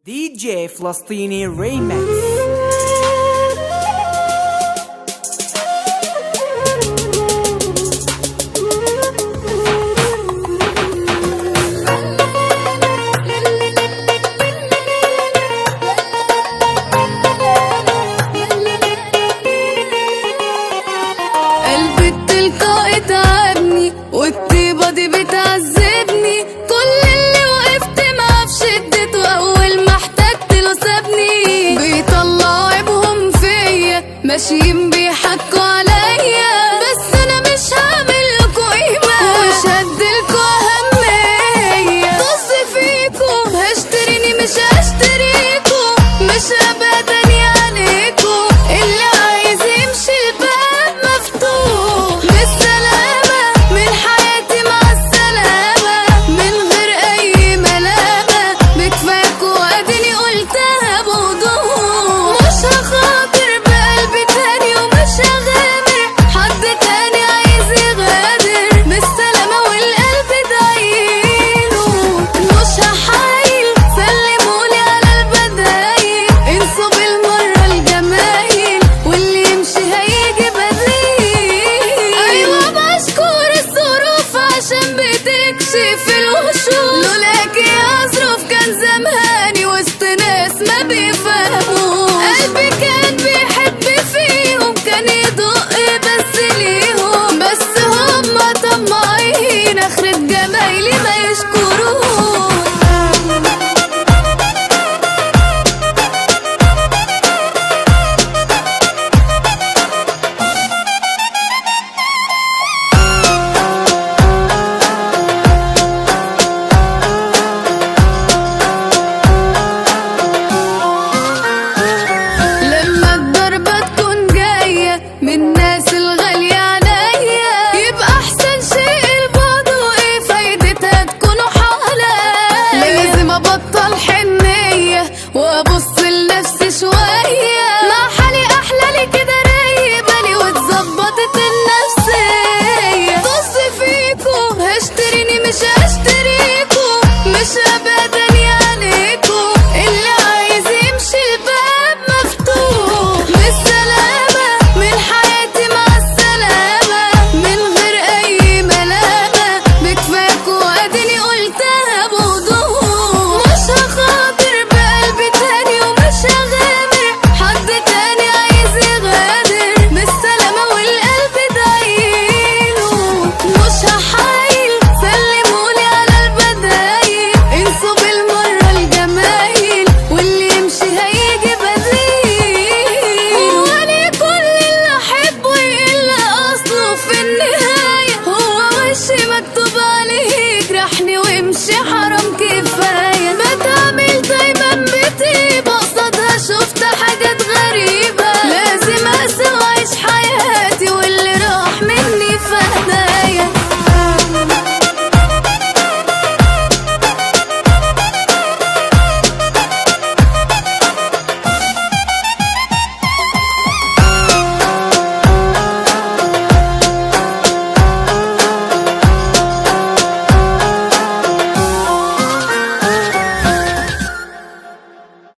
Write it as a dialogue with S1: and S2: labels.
S1: دي جي فلسطيني ريمكس.
S2: قلبي التلقائي تعبني والطيبة دي بتعذبني، كل اللي وقفت معاه في شدته أول ما احتجت له سابني. بيطلعوا عيبهم فيا ماشيين بيحكوا عليا، بس أنا مش هعملكوا قيمة ومش هديلكوا أهمية. طز فيكوا هشتريني مش هشتريكوا، مش أبدا عليكوا. اللي عايز يمشي الباب مفتوح بالسلامة، من حياتي مع السلامة من غير أي ملامة. بكفاكوا وأديني قلتها بوضوح، مش هخاطر بقلبي تاني ومش هغامر حد تاني عايز يغادر بالسلامة والقلب دايله. مش هحايل سلمولي على البدايل، انسوا بالمرة الجمايل واللي يمشي هيجي بديل. أيوة بشكر الظروف عشان بتكشف الوشوش، لولاكي يا ظروف كان زماني وسط ناس ما بيفهموش. قلبي كان بيحب فيهم كان يدق بس ليهم، بس هما طماعين آخرة جمايلي ما يشكروش. لما الضربة تكون جاية من ناس الغالية عليا، يبقى أحسن شيء البعد، وإيه فايدتها تكونوا حواليا. لازم أبطل حنية وأبص لنفسي شوية، مع حالي أحلالي كده رايبالي واتظبطت النفسية. طز فيكوا هشتريني مش هشتريكوا، مش أبدا عليكوا. اللي عايز يمشي الباب مفتوح بالسلامة، من حياتي مع السلامة من غير أي ملامة. بكفاكوا وأديني قلتها بوضوح، مش هخاطر بقلبي تاني ومش هغامر حد تاني عايز يغادر بالسلامة والقلب دايله. مش هحايل سلمولي على البدايل، انسوا بالمرة الجمايل واللي يمشي هيجي بديل. هو أنا كل اللي أحبه يقل أصله في النهاية، هو وشي مكتوب عليه يجرحني ويمشي حرام كفاية.